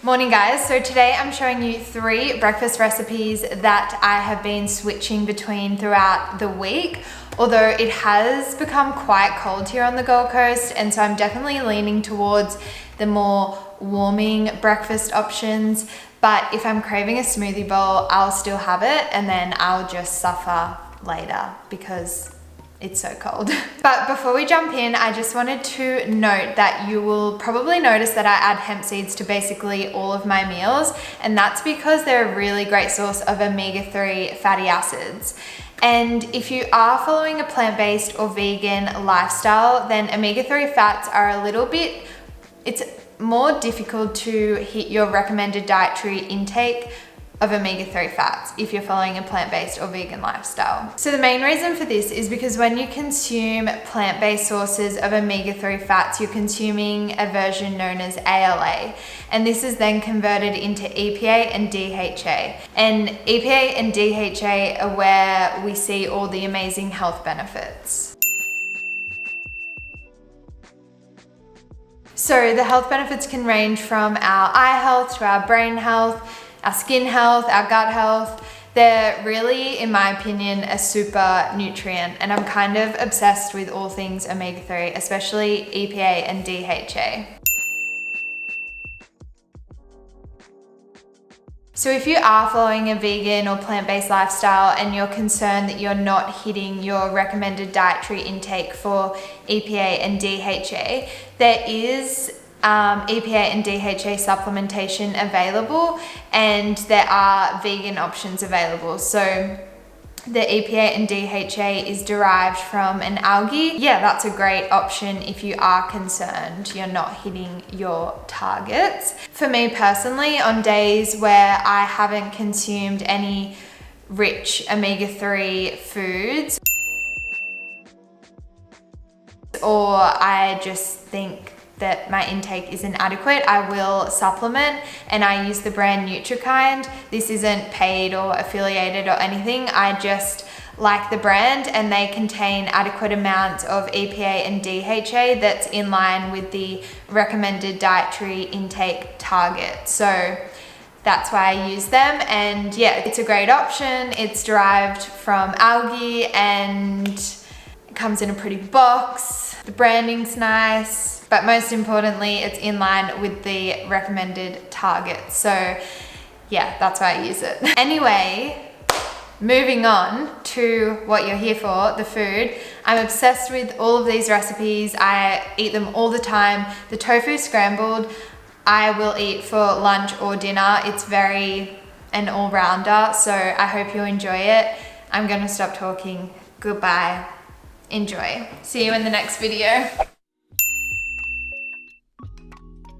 Morning guys, so today I'm showing you 3 breakfast recipes that I have been switching between throughout the week, although it has become quite cold here on the Gold Coast, and so I'm definitely leaning towards the more warming breakfast options. But if I'm craving a smoothie bowl, I'll still have it and then I'll just suffer later because it's so cold. But before we jump in, I just wanted to note that you will probably notice that I add hemp seeds to basically all of my meals, and that's because they're a really great source of omega-3 fatty acids. And if you are following a plant-based or vegan lifestyle, then omega-3 fats are a little bit, it's more difficult to hit your recommended dietary intake of omega-3 fats if you're following a plant-based or vegan lifestyle. So the main reason for this is because when you consume plant-based sources of omega-3 fats, you're consuming a version known as ALA, and this is then converted into EPA and DHA. And EPA and DHA are where we see all the amazing health benefits. So the health benefits can range from our eye health to our brain health, our skin health, our gut health. They're really, in my opinion, a super nutrient, and I'm kind of obsessed with all things omega-3, especially EPA and DHA. So if you are following a vegan or plant-based lifestyle and you're concerned that you're not hitting your recommended dietary intake for EPA and DHA, there is EPA and DHA supplementation available, and there are vegan options available. So the EPA and DHA is derived from an algae. Yeah, that's a great option if you are concerned you're not hitting your targets. For me personally, on days where I haven't consumed any rich omega-3 foods, or I just think that my intake isn't adequate, I will supplement, and I use the brand NutriKind. This isn't paid or affiliated or anything. I just like the brand, and they contain adequate amounts of EPA and DHA that's in line with the recommended dietary intake target. So that's why I use them, and yeah, it's a great option. It's derived from algae and it comes in a pretty box. The branding's nice, but most importantly, it's in line with the recommended target. So yeah, that's why I use it. Anyway, moving on to what you're here for, the food. I'm obsessed with all of these recipes. I eat them all the time. The tofu scrambled, I will eat for lunch or dinner. It's very an all-rounder, so I hope you enjoy it. I'm gonna stop talking. Goodbye. Enjoy. See you in the next video.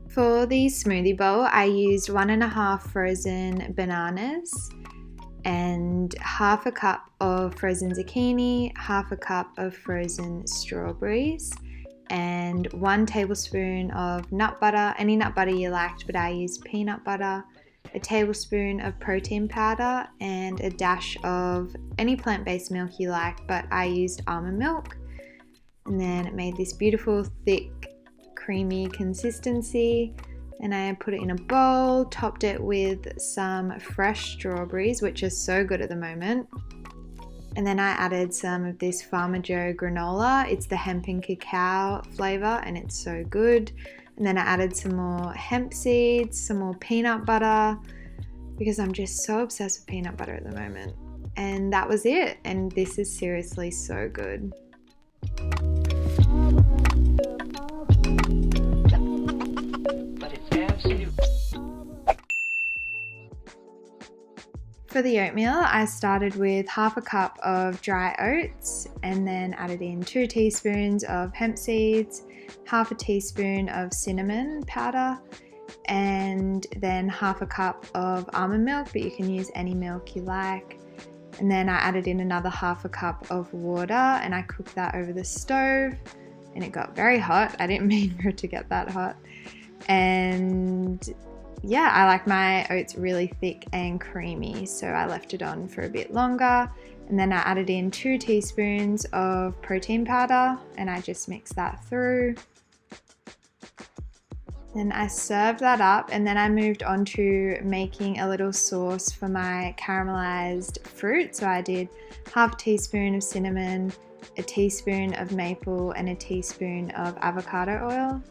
For the smoothie bowl, I used 1.5 frozen bananas and half a cup of frozen zucchini, half a cup of frozen strawberries, and 1 tablespoon of nut butter, any nut butter you liked, but I used peanut butter, a tablespoon of protein powder, and a dash of any plant-based milk you like, but I used almond milk. And then it made this beautiful thick creamy consistency, and I put it in a bowl, topped it with some fresh strawberries, which are so good at the moment. And then I added some of this Farmer Joe granola. It's the hemp and cacao flavor, and it's so good. And then I added some more hemp seeds, some more peanut butter, because I'm just so obsessed with peanut butter at the moment. And that was it. And this is seriously so good. For the oatmeal, I started with half a cup of dry oats and then added in 2 teaspoons of hemp seeds, half a teaspoon of cinnamon powder, and then half a cup of almond milk, but you can use any milk you like. And then I added in another half a cup of water, and I cooked that over the stove, and it got very hot. I didn't mean for it to get that hot. And yeah, I like my oats really thick and creamy, so I left it on for a bit longer. And then I added in 2 teaspoons of protein powder, and I just mixed that through. Then I served that up, and then I moved on to making a little sauce for my caramelized fruit. So I did half a teaspoon of cinnamon, a teaspoon of maple, and a teaspoon of avocado oil.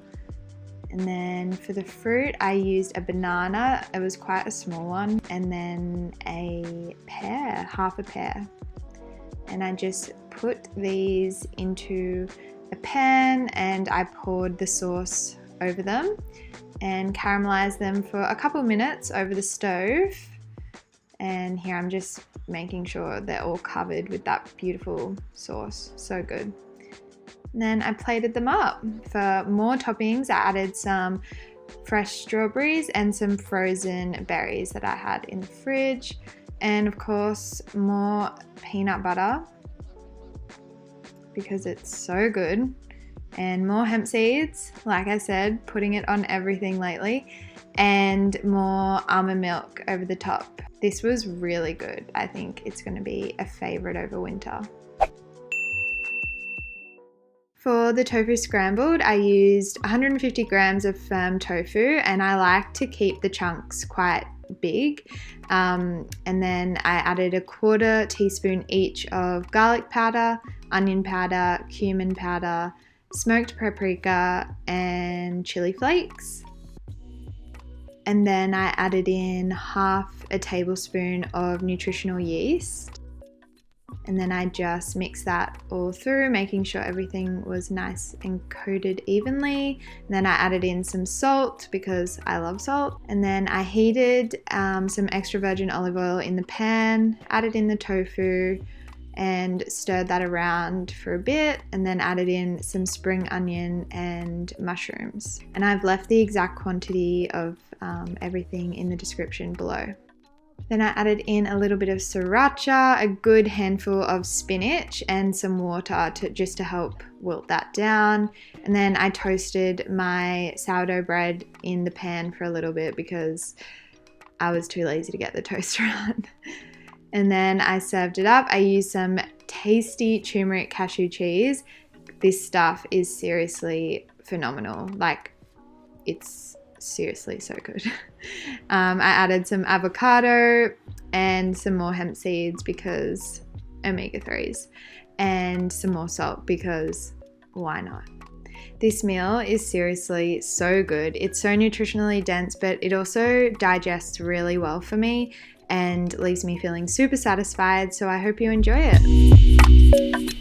And then for the fruit, I used a banana. It was quite a small one. And then a pear, half a pear. And I just put these into a pan and I poured the sauce over them and caramelized them for a couple minutes over the stove. And here I'm just making sure they're all covered with that beautiful sauce. So good. And then I plated them up. For more toppings, I added some fresh strawberries and some frozen berries that I had in the fridge. And of course, more peanut butter because it's so good. And more hemp seeds, like I said, putting it on everything lately. And more almond milk over the top. This was really good. I think it's going to be a favorite over winter. For the tofu scrambled, I used 150 grams of firm tofu, and I like to keep the chunks quite big. And then I added a 1/4 teaspoon each of garlic powder, onion powder, cumin powder, smoked paprika, and chili flakes. And then I added in half a tablespoon of nutritional yeast. And then I just mixed that all through, making sure everything was nice and coated evenly. And then I added in some salt because I love salt. And then I heated some extra virgin olive oil in the pan, added in the tofu, and stirred that around for a bit, and then added in some spring onion and mushrooms. And I've left the exact quantity of everything in the description below. Then I added in a little bit of sriracha, a good handful of spinach, and some water just to help wilt that down. And then I toasted my sourdough bread in the pan for a little bit because I was too lazy to get the toaster on. And then I served it up. I used some tasty turmeric cashew cheese. This stuff is seriously phenomenal. Like, it's seriously so good. I added some avocado and some more hemp seeds because omega-3s, and some more salt because why not? This meal is seriously so good. It's so nutritionally dense, but it also digests really well for me and leaves me feeling super satisfied, so I hope you enjoy it.